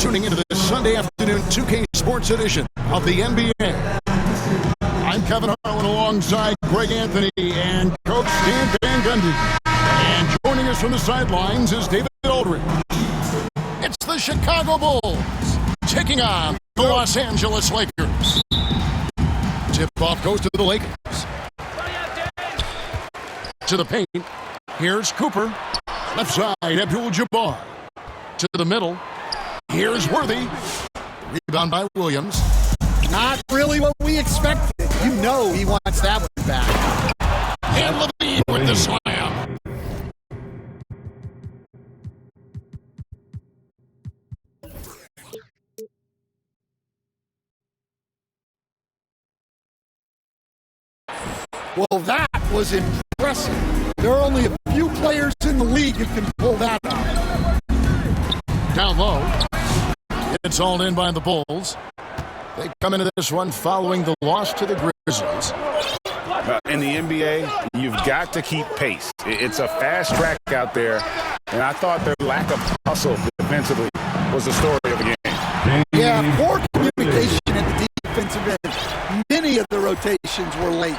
tuning into this Sunday afternoon 2K Sports edition of the NBA. I'm Kevin Harlan alongside Greg Anthony and Coach Dan Van Gundy. And joining us from the sidelines is David Aldridge. It's the Chicago Bulls taking on the Los Angeles Lakers. Tip-off goes to the Lakers. To the paint. Here's Cooper. Left side, Abdul-Jabbar. To the middle. Here's Worthy. Rebound by Williams. Not really what we expected. You know he wants that one back. And Levine with the slam. Well, that was impressive. There are only a few players in the league who can pull that off. Down low. It's all in by the Bulls. They come into this one following the loss to the Grizzlies. In the NBA, you've got to keep pace. It's a fast track out there, and I thought their lack of hustle defensively was the story of the game. Yeah, poor communication at the defensive end. Many of the rotations were late.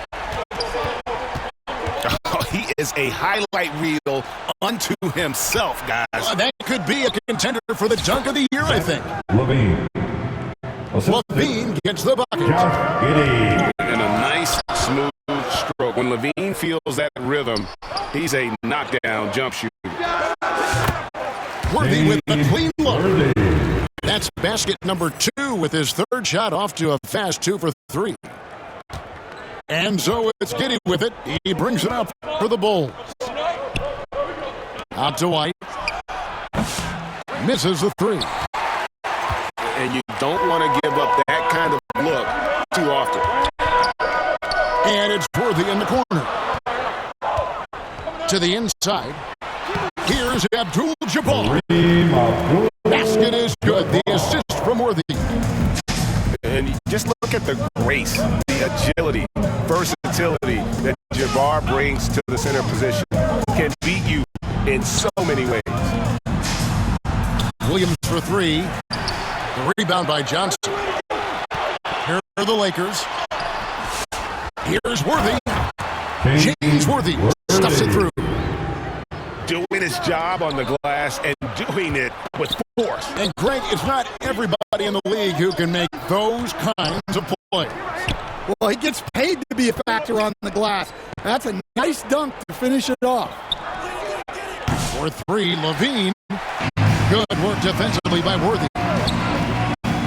Oh, he is a highlight reel unto himself, guys. That could be a contender for the dunk of the year, I think. Levine gets the bucket. And a nice, smooth stroke. When Levine feels that rhythm, he's a knockdown jump shooter. Worthy with the clean look. That's basket number 2 with his third shot off to a fast 2 for 3. And so it's Giddey with it. He brings it up for the Bulls. Out to White. Misses the 3. And you don't want to give up that kind of look too often. And it's Worthy in the corner. To the inside. Here's Abdul-Jabbar. Basket is good. The assist from Worthy. And just look at the grace, the agility, versatility that Jabbar brings to the center position. Can beat you in so many ways. Williams for 3. The rebound by Johnson. Here are the Lakers. Here's Worthy. James Worthy stuffs it through. Doing his job on the glass and doing it with force. And Greg, it's not everybody in the league who can make those kinds of plays. Well, he gets paid to be a factor on the glass. That's a nice dunk to finish it off. For 3, Levine. Good work defensively by Worthy.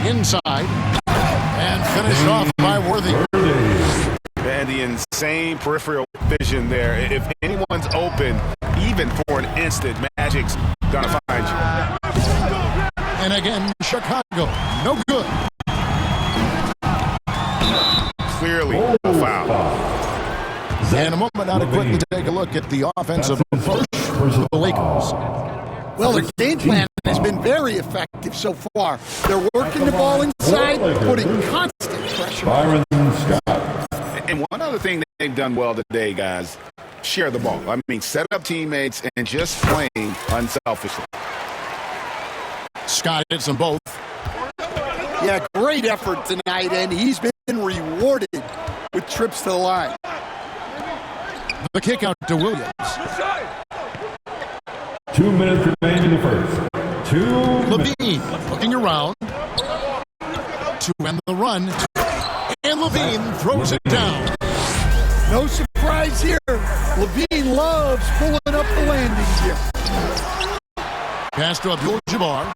Inside. And finished off by Worthy. And the insane peripheral vision there. If anyone's open, even for an instant, Magic's gonna find you. And again, Chicago, no good. Clearly a foul. And a moment now to quickly take a look at the offensive approach for the Lakers. Well, their game plan has been very effective so far. They're working the ball inside, putting constant pressure. Byron Scott. And one other thing that they've done well today, guys, share the ball. I mean, set up teammates and just playing unselfishly. Scott hits them both. Yeah, great effort tonight, and he's been rewarded with trips to the line. The kick out to Williams. 2 minutes remaining in the first. 2 Levine looking around to end the run. And Levine throws it down. No surprise here. Levine loves pulling up the landings here. Pass to Abdul-Jabbar.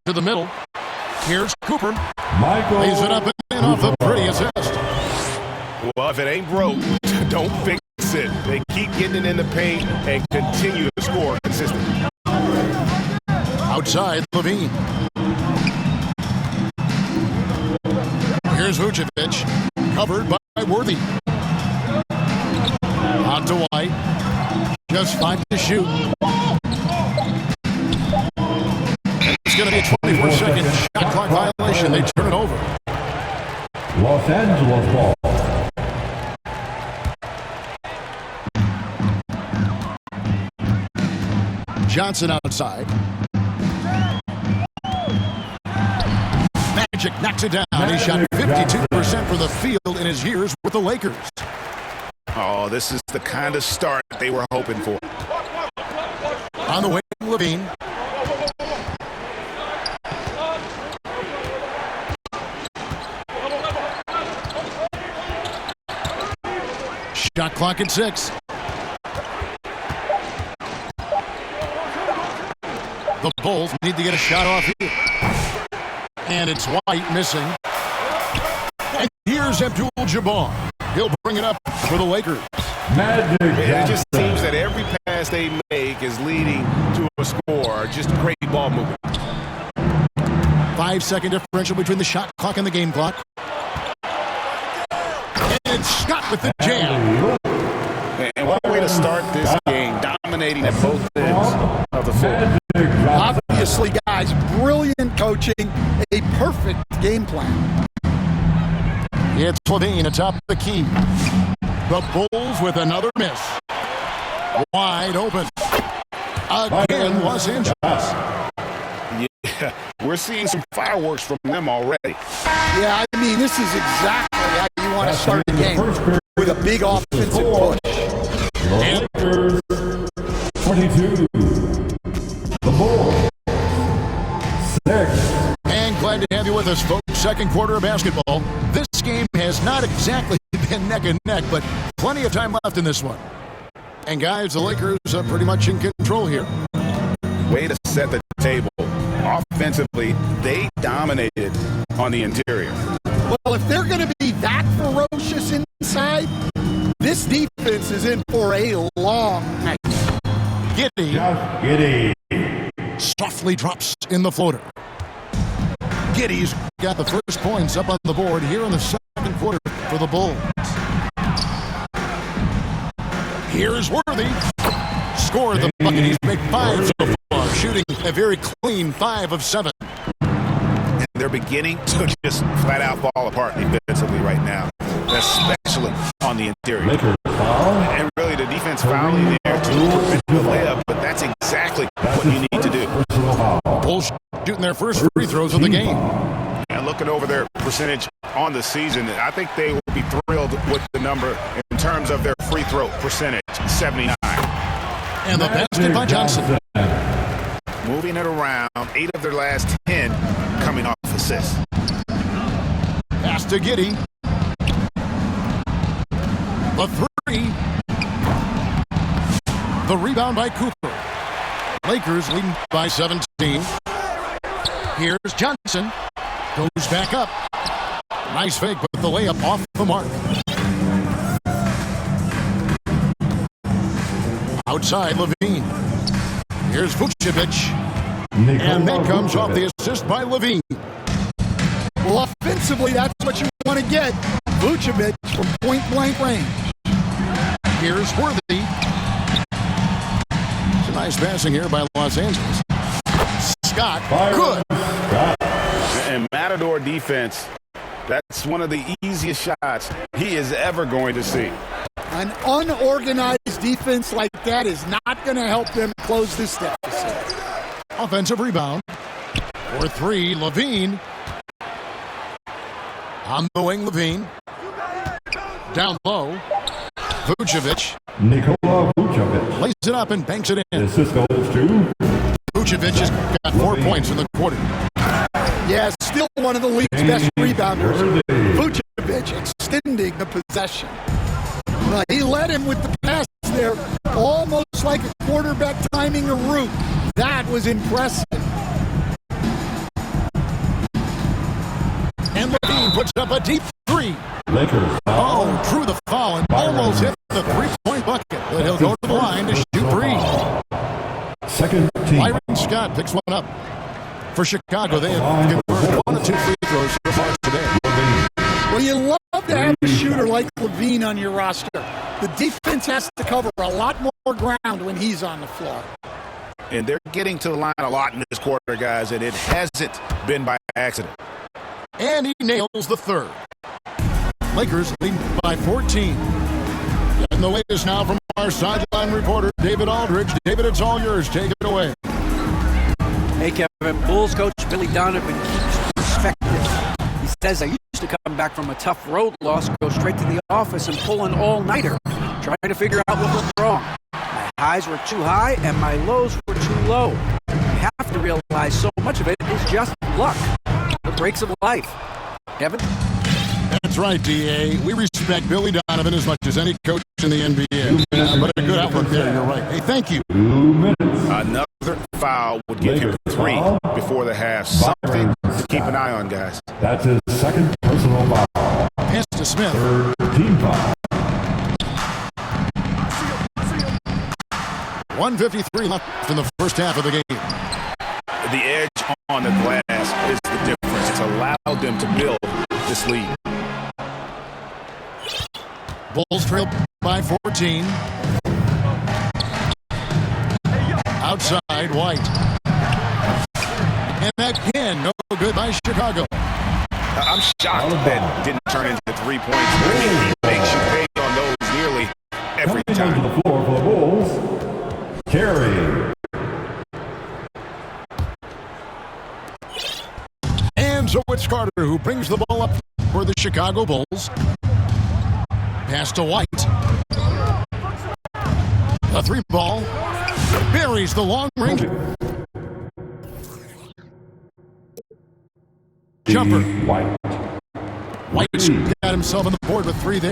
To the middle. Here's Cooper. Michael. Lays it up and in off a pretty assist. Well, if it ain't broke, don't fix it. They keep getting it in the paint and continue to score consistently. Outside, Levine. Here's Vucevic. Covered by Worthy. On to White. Just 5 to shoot. It's going to be a 24-second shot clock violation. They turn it over. Los Angeles ball. Johnson outside. Magic knocks it down. He shot 52% from the field in his years with the Lakers. Oh, this is the kind of start they were hoping for. On the wing, Levine. Shot clock at 6. The Bulls need to get a shot off here. And it's White missing. And here's Abdul-Jabbar. He'll bring it up for the Lakers. It just seems that every pass they make is leading to a score. Just great ball movement. 5-second differential between the shot clock and the game clock. And it's Scott with the jam. And what a way to start this game, dominating at both ends of the floor. Obviously, guys, brilliant coaching, a perfect game plan. It's Levine atop the key. The Bulls with another miss. Wide open. Again, Los Angeles. Yeah, we're seeing some fireworks from them already. Yeah, I mean, this is exactly how you want to start the game, with a big offensive push. Lakers 22. The Bulls 6. And glad to have you with us, folks. Second quarter of basketball. This game has not exactly been neck and neck, but plenty of time left in this one. And guys, the Lakers are pretty much in control here. Way to set the table. Offensively, they dominated on the interior. Well, if they're going to be that ferocious inside, this defense is in for a long night. Giddey softly drops in the floater. Giddey's got the first points up on the board here in the second quarter for the Bulls. Here's Worthy. Scored the bucket. He's made 5 so far, shooting a very clean 5 of 7. And they're beginning to just flat out fall apart defensively right now, especially on the interior. And really, the defense fouling there to prevent the layup, but that's exactly what you need to do. Bulls shooting their first free throws of the game. And looking over their percentage on the season, I think they will be thrilled with the number in terms of their free throw percentage, 79. And the basket by Johnson. Moving it around, 8 of their last 10 coming off assists. Pass to Giddey. The 3. The rebound by Cooper. Lakers leading by 17. Here's Johnson. Goes back up. Nice fake, but the layup off the mark. Outside, Levine. Here's Vucevic. And that comes off the assist by Levine. Well, offensively, that's what you want to get. Vucevic from point-blank range. Here's Worthy. It's a nice passing here by Los Angeles. Scott, good. And Matador defense, that's one of the easiest shots he is ever going to see. An unorganized defense like that is not going to help them close this deficit. Offensive rebound. For 3, Levine. On the wing, Levine. Down low. Vucevic. Nikola Vucevic. Lays it up and banks it in. Assist goes to Vucevic has got 4 points in the quarter. Yeah, still one of the league's best rebounders. Vucevic extending the possession. He led him with the pass there, almost like a quarterback timing a route. That was impressive. And Levine puts up a deep 3. Lakers. Oh, drew the foul and almost hit the 3-point bucket. But he'll go to the line to shoot 3. Second team. Byron Scott picks one up. For Chicago, they have converted 1 of 2 free throws so far today. Well, you love to have a shooter like Levine on your roster. The defense has to cover a lot more ground when he's on the floor. And they're getting to the line a lot in this quarter, guys, and it hasn't been by accident. And he nails the 3rd. Lakers lead by 14. And the latest now from our sideline reporter, David Aldridge. David, it's all yours. Take it away. Hey, Kevin. Bulls coach Billy Donovan keeps perspective says, I used to come back from a tough road loss, go straight to the office and pull an all-nighter, trying to figure out what was wrong. My highs were too high and my lows were too low. You have to realize so much of it is just luck. The breaks of life. Kevin? That's right, D.A. We respect Billy Donovan as much as any coach in the NBA. But a good outlook there, you're right. Hey, thank you. 2 minutes. Another foul would give him 3 before the half. Something to keep an eye on, guys. That's his second personal foul. Pass to Smith. Third team foul. 1:53 left in the first half of the game. The edge on the glass is the difference. It's allowed them to build this lead. Bulls trail by 14. Outside, White. And that again, no good by Chicago. I'm shocked that didn't turn into 3 points. He makes you pay on those nearly every Coming onto time. the floor for the Bulls, Carey. And so it's Carter who brings the ball up for the Chicago Bulls. Pass to White. The 3 ball buries the long range jumper. White. White's got himself on the board with 3 there.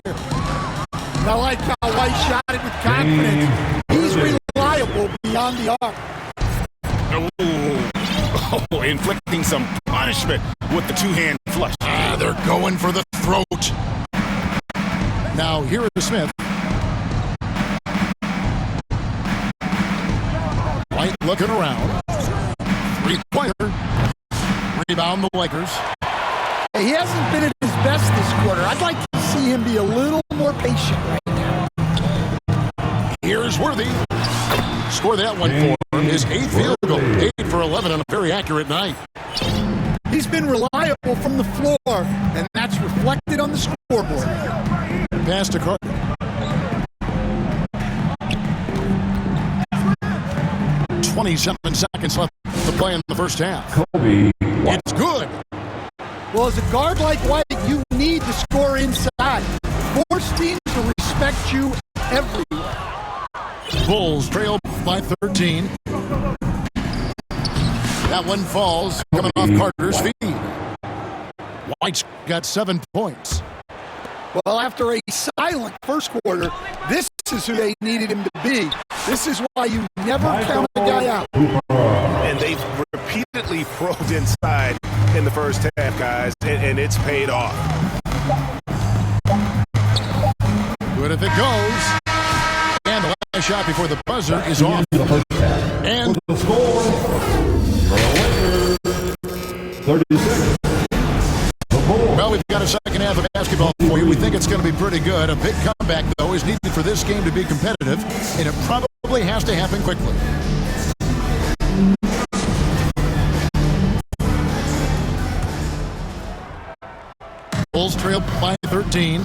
I like how White shot it with confidence. He's reliable beyond the arc. Oh, inflicting some punishment with the 2-hand flush. They're going for the throat. Now here is Smith. White looking around. 3-pointer. Rebound the Lakers. He hasn't been at his best this quarter. I'd like to see him be a little more patient right now. Here's Worthy. Score that one for him. His 8th field goal. 8 for 11 on a very accurate night. He's been reliable from the floor, and that's reflected on the scoreboard. Pass to Carter. "27 seconds left to play in the first half. Kobe. It's good. Well, as a guard like White, you need to score inside. Force teams to respect you everywhere. Bulls trail by 13. That one falls, coming off Carter's feet. White's got 7 points. Well, after a silent first quarter, this is who they needed him to be. This is why you never count a guy out. And they've repeatedly probed inside in the first half, guys, and it's paid off. Good if it goes. And the last shot before the buzzer is off. And The score, the Lakers, 36. The Bulls. well, we've got a second half of basketball for you. We think it's going to be pretty good. A big comeback, though, is needed for this game to be competitive, and it probably has to happen quickly. Bulls trail by 13.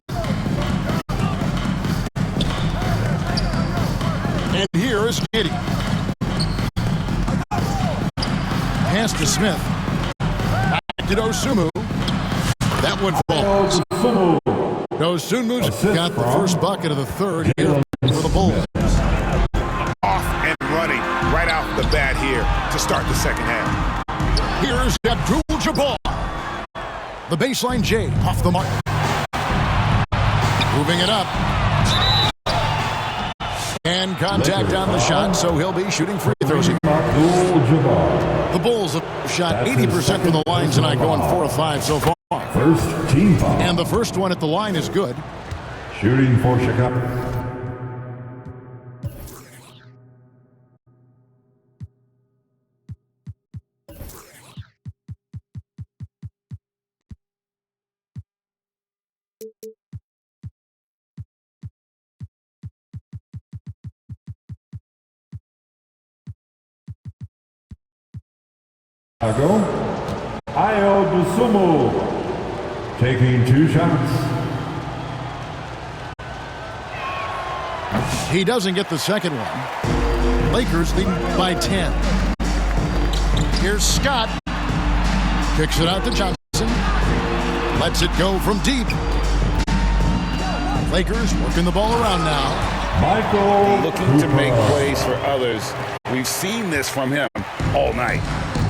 And here is Giddey. Pass to Smith. Back to Dosunmu. That one falls. Dosunmu's got the first bucket of the third here for the Bulls. Off and running right out the bat here to start the second half. Here's Abdul-Jabbar. The baseline J off the mark. Moving it up. And contact on the shot, so he'll be shooting free throws here. The Bulls have shot 80% from the line tonight, going 4 of 5 so far. First team foul. And the first one at the line is good. Shooting for Chicago. Chicago, Ayo Dosunmu taking 2 shots. He doesn't get the second one. Lakers leading by 10. Here's Scott. Kicks it out to Johnson. Lets it go from deep. Lakers working the ball around now. Michael Looking to make Cooper. plays for others. We've seen this from him all night.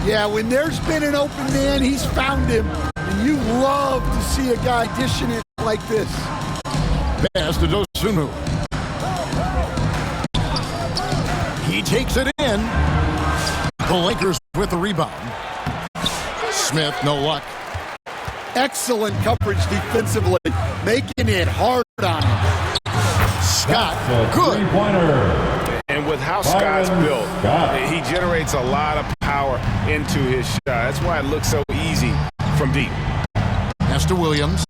Yeah, when there's been an open man, he's found him. And you love to see a guy dishing it like this. Pass to Dosunmu. He takes it in. The Lakers with the rebound. Smith, no luck. Excellent coverage defensively, making it hard on him. Scott, The good. three-pointer. And with how Scott's Byron built, Scott. he generates a lot of power into his shot. That's why it looks so easy from deep. Pass to Williams.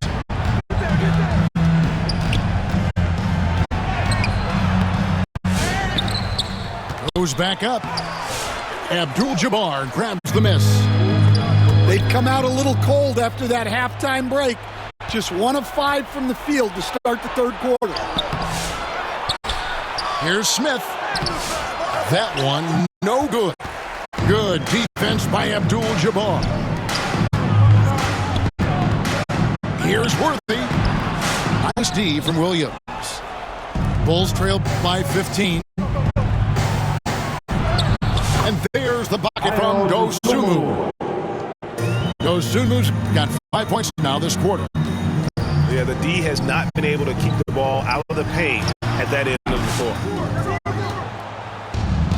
Goes back up. Abdul-Jabbar grabs the miss. They've come out a little cold after that halftime break. Just 1 of 5 from the field to start the third quarter. Here's Smith. That one, no good. Good defense by Abdul-Jabbar. Here's Worthy. Nice D from Williams. Bulls trail by 15. And there's the bucket from Dosunmu. Dosunmu's got 5 points now this quarter. Yeah, the D has not been able to keep the ball out of the paint at that end of the floor.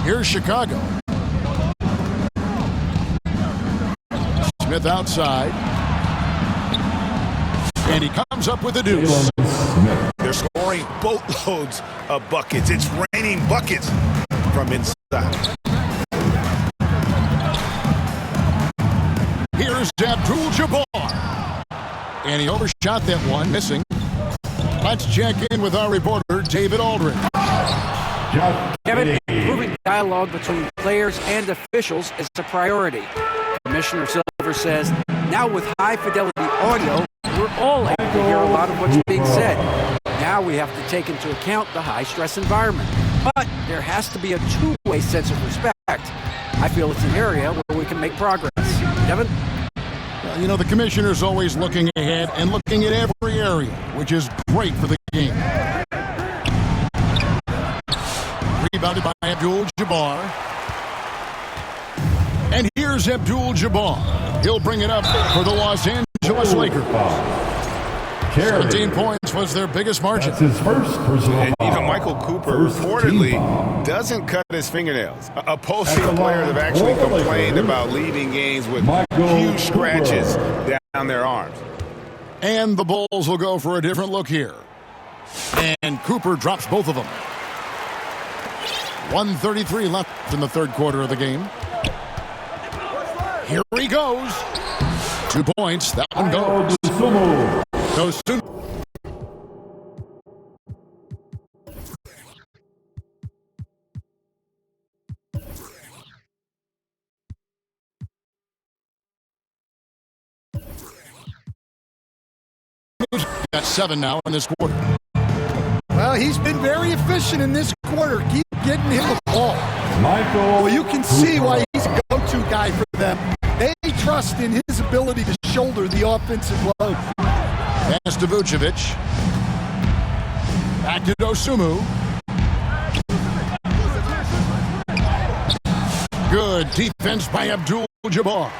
Here's Chicago. Smith outside. And he comes up with a deuce. They're scoring boatloads of buckets. It's raining buckets from inside. Here's Abdul-Jabbar. And he overshot that one, missing. Let's check in with our reporter, David Aldridge. Kevin, improving dialogue between players and officials is a priority. Commissioner Silver says, now with high-fidelity audio, we're all able to hear a lot of what's being said. Now we have to take into account the high-stress environment. But there has to be a two-way sense of respect. I feel it's an area where we can make progress. Kevin? Well, you know, the commissioner's always looking ahead and looking at every area, which is great for the game. Rebounded by Abdul-Jabbar. And here's Abdul-Jabbar. He'll bring it up for the Los Angeles Lakers. 17 points was their biggest margin. That's his first personal And you know, foul. Michael Cooper First reportedly team foul. doesn't cut his fingernails. Opposing At the players line have actually for the complained Lakers, about leaving games with Michael huge scratches Cooper. down their arms. And the Bulls will go for a different look here. And Cooper drops both of them. 1:33 left in the third quarter of the game. Here he goes. 2 points. That one goes. Goes soon. Got 7 now in this quarter. Well, he's been very efficient in this quarter. Keep getting him the ball. Michael Well, you can see Cooper. why he's a go-to guy for them. They trust in his ability to shoulder the offensive load. Pass to Vucevic. Back to Dosunmu. Good defense by Abdul-Jabbar.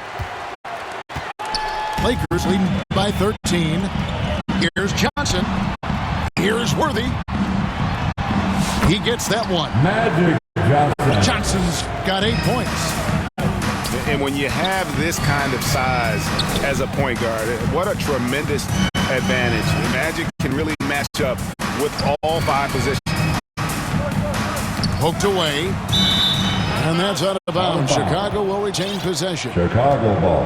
Lakers leading by 13. Here's Johnson. Here's Worthy. He gets that one. Magic Johnson. Johnson's got 8 points. And when you have this kind of size as a point guard, what a tremendous advantage. Magic can really match up with all 5 positions. Poked away. And that's out of bounds. Chicago will retain possession. Chicago ball.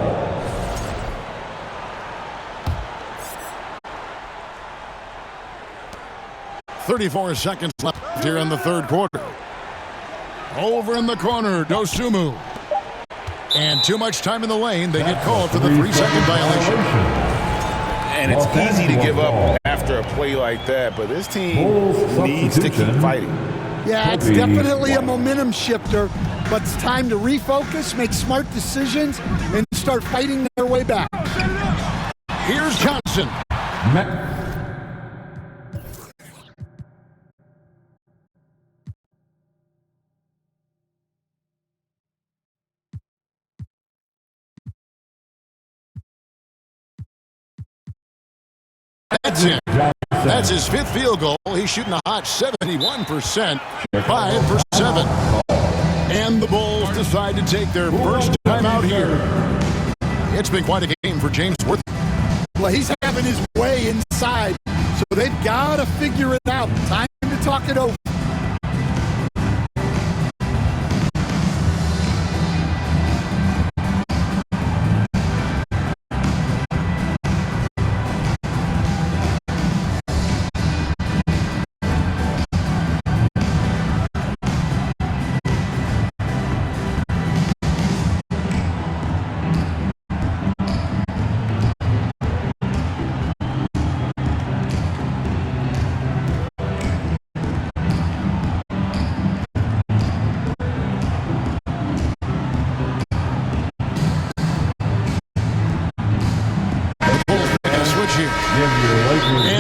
.34 seconds left here in the third quarter. Over in the corner, Dosunmu. And too much time in the lane. They get called for the 3-second violation. And it's easy to give up after a play like that, but this team Bulls needs to keep substitution. fighting. Yeah, it's definitely a momentum shifter, but it's time to refocus, make smart decisions, and start fighting their way back. Here's Johnson. That's it. That's his fifth field goal. He's shooting a hot 71%, 5 for 7. And the Bulls decide to take their first time out here. It's been quite a game for James Worthy. Well, he's having his way inside, so they've got to figure it out. Time to talk it over.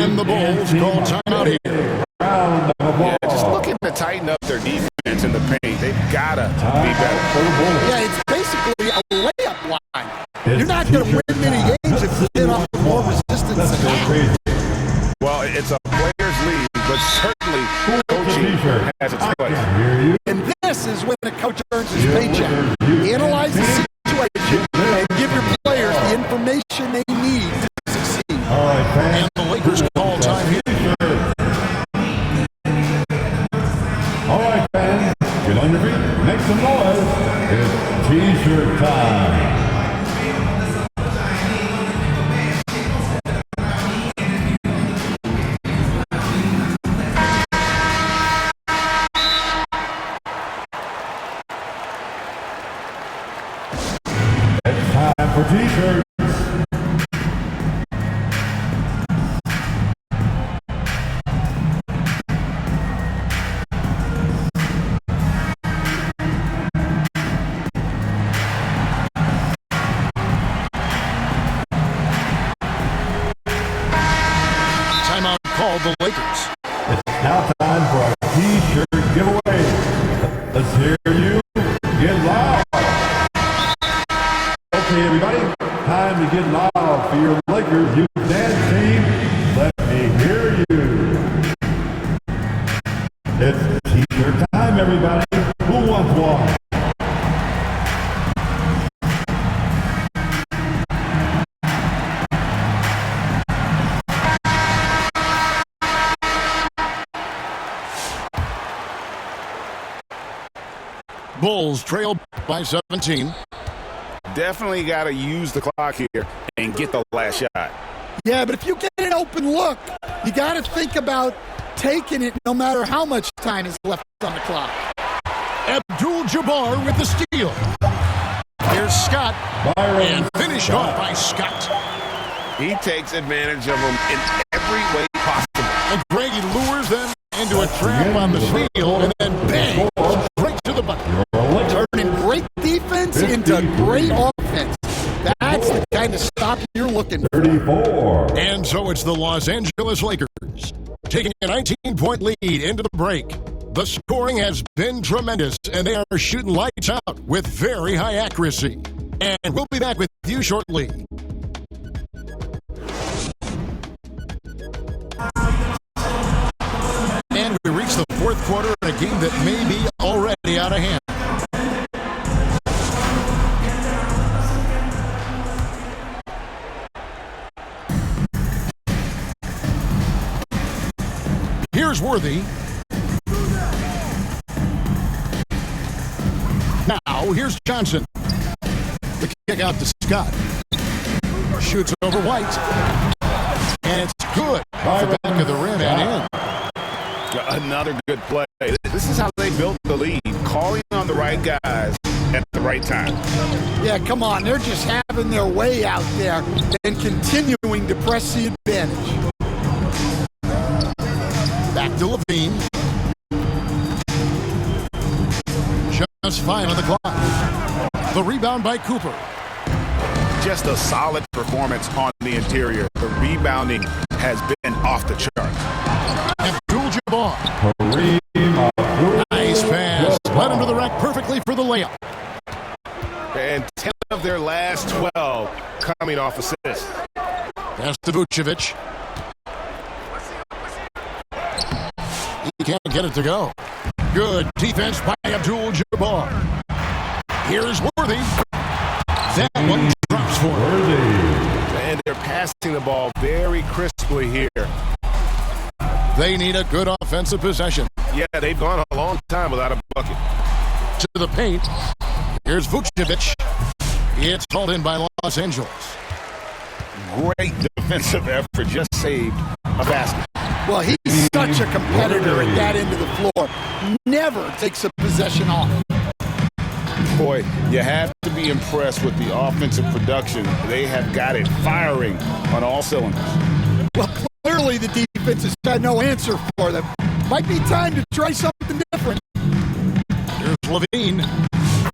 And the Bulls call timeout here. Yeah, just looking to tighten up their defense in the paint. They've got to be better. Yeah, it's basically a layup line. You're not going to win many games if you get off more resistance than that. Well, it's a player's league, but certainly coaching has its place. And this is when a coach earns his paycheck. Analyze the situation and give your players the information they need to succeed. All right, fans. And the Lakers call time here. All right, fans. Get on your feet. Make some noise. It's T-shirt time. It's time for T-shirts. Timeout called the Lakers. It's now time for our T-shirt giveaway. Let's hear you get loud. Okay, everybody, time to get loud for your Lakers youth dance team. Let me hear you. It's T-shirt time, everybody. Who wants one? Bulls trail by 17. Definitely got to use the clock here and get the last shot. Yeah, but if you get an open look, you got to think about taking it no matter how much time is left on the clock. Abdul-Jabbar with the steal. Here's Scott. And finished off by Scott. He takes advantage of them in every way possible. And Grady lures them into a trap on the steal, and then bang, straight to the bucket. Turning great defense into great offense. That's the kind of stop you're looking for. 34. And so it's the Los Angeles Lakers taking a 19-point lead into the break. The scoring has been tremendous, and they are shooting lights out with very high accuracy. And we'll be back with you shortly. And we reach the fourth quarter in a game that may be already out of hand. Here's Worthy. Now, here's Johnson. The kick out to Scott. Shoots over White. And it's good. Off the back of the rim and in. Another good play. This is how they built the lead. Calling on the right guys at the right time. Yeah, come on. They're just having their way out there and continuing to press the advantage. Back to Levine. Just 5 on the clock. The rebound by Cooper. just a solid performance on the interior. The rebounding has been off the charts. Abdul-Jabbar. Nice pass. Led him to the rack perfectly for the layup. And 10 of their last 12 coming off assists. Pass to Vucevic. He can't get it to go. Good defense by Abdul-Jabbar. Here's Worthy. That one drops for him. And they're passing the ball very crisply here. They need a good offensive possession. Yeah, they've gone a long time without a bucket. To the paint. Here's Vucevic. It's hauled in by Los Angeles. Great defensive effort. Just saved a basket. Well, he's such a competitor at that end of the floor. Never takes a possession off. Boy, you have to be impressed with the offensive production. They have got it firing on all cylinders. Well, clearly the defense has had no answer for them. Might be time to try something different. Here's Levine,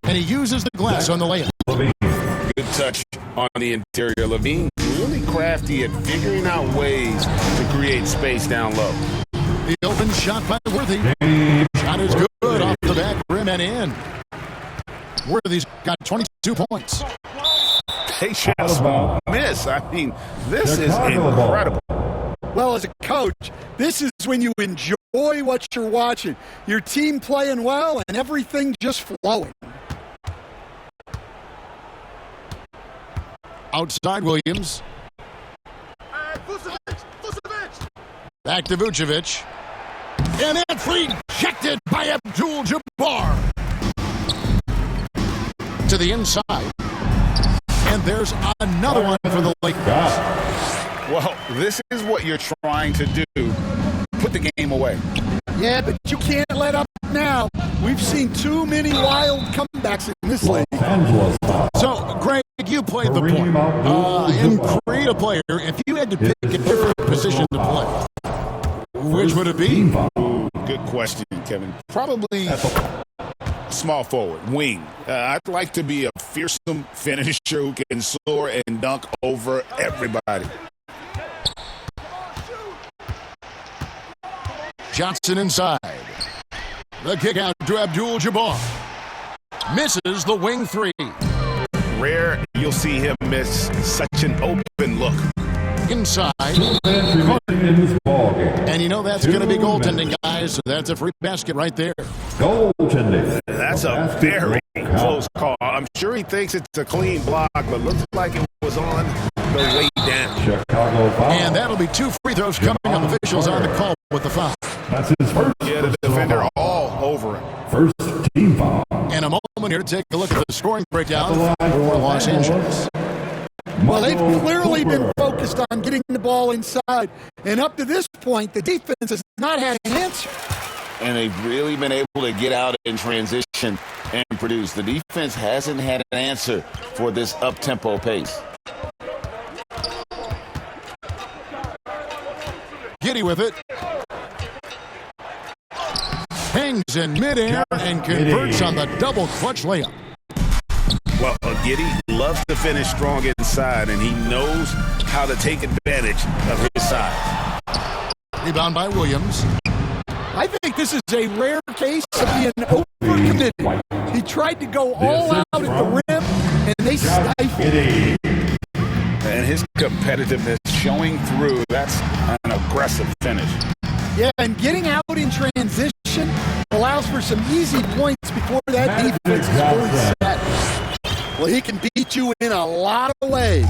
and he uses the glass on the layup. Good touch on the interior. Levine really crafty at figuring out ways to create space down low. The open shot by Worthy. Shot is good off the back rim and in. Worthy's got 22 points. Patience miss. I mean, this is incredible. Well, as a coach, this is when you enjoy what you're watching. Your team playing well and everything just flowing. Outside Williams. Back to Vucevic. And that's rejected by Abdul-Jabbar. To the inside. And there's another one for the Lakers. Well, this is what you're trying to do. Put the game away. Yeah, but you can't let up now. We've seen too many wild comebacks in this league. So, Greg, you played the point. In create a player, if you had to pick a different position to play, which would it be? Ooh, good question, Kevin. Probably small forward, wing. I'd like to be a fearsome finisher who can soar and dunk over everybody. Johnson inside. The kick out to Abdul-Jabbar. Misses the wing three. Rare you'll see him miss such an open look. Inside. And you know that's going to be goaltending, guys. So that's a free basket right there. Goaltending. That's a very close call. I'm sure he thinks it's a clean block, but looks like it was on the way down. Chicago foul. And that'll be 2 free throws coming up. Officials on the call with the foul. That's his first. Yeah, the defender all over him. First team foul. In a moment here to take a look at the scoring breakdown for Los Angeles. Well, they've clearly been focused on getting the ball inside. And up to this point, the defense has not had an answer. And they've really been able to get out in transition and produce. The defense hasn't had an answer for this up-tempo pace. Giddey with it. Hangs in midair and converts on the double clutch layup. Well, Giddey loves to finish strong inside, and he knows how to take advantage of his size. Rebound by Williams. I think this is a rare case of being overcommitted. He tried to go all out at the rim, and they stifled. And his competitiveness showing through. That's an aggressive finish. Yeah, and getting out in transition allows for some easy points before that defense is fully set. Well, he can beat you in a lot of ways.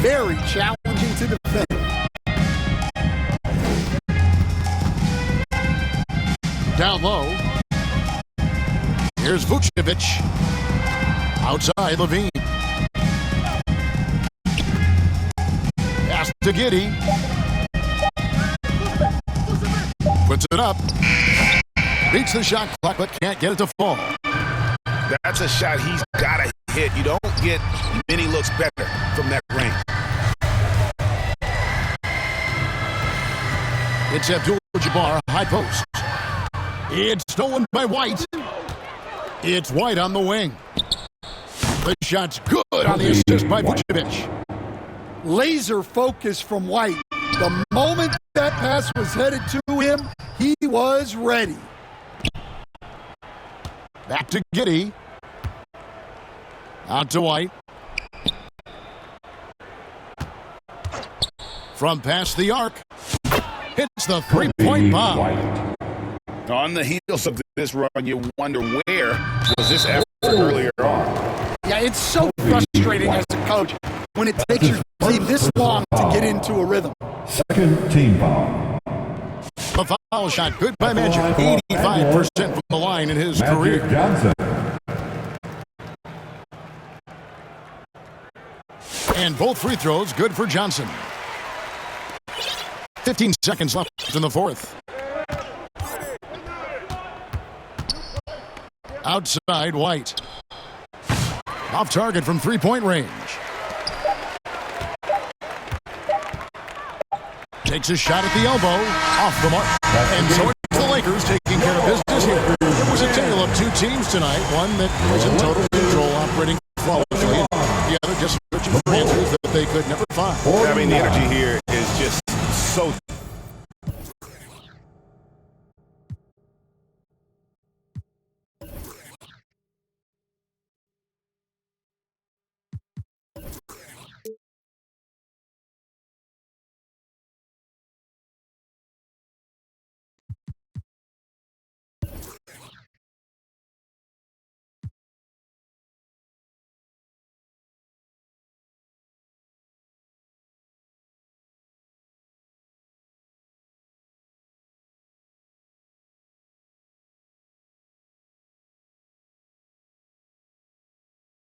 Very challenging to defend. Down low. Here's Vucevic. Outside Levine. Pass to Giddey. Puts it up. Beats the shot clock, but can't get it to fall. That's a shot he's got to hit. You don't get many looks better from that range. It's Abdul-Jabbar, high post. It's stolen by White. It's White on the wing. The shot's good on the assist by Vucevic. Laser focus from White. The moment that pass was headed to him, he was ready. Back to Giddey. Out to White. From past the arc. Hits the three-point bomb. On the heels of this run, you wonder where was this effort earlier on. Yeah, it's so frustrating as a coach when it takes your team this long to get into a rhythm. Second team foul. The foul shot good by Magic. 85% from the line in his career. Magic Johnson. And both free throws good for Johnson. 15 seconds left in the fourth. Outside White. Off target from three-point range. Takes a shot at the elbow. Off the mark. And so it's the Lakers taking care of business here. It was a tale of two teams tonight. One that was in total control, operating flawlessly. The other just searching for answers that they could never find. I mean, the energy here is just so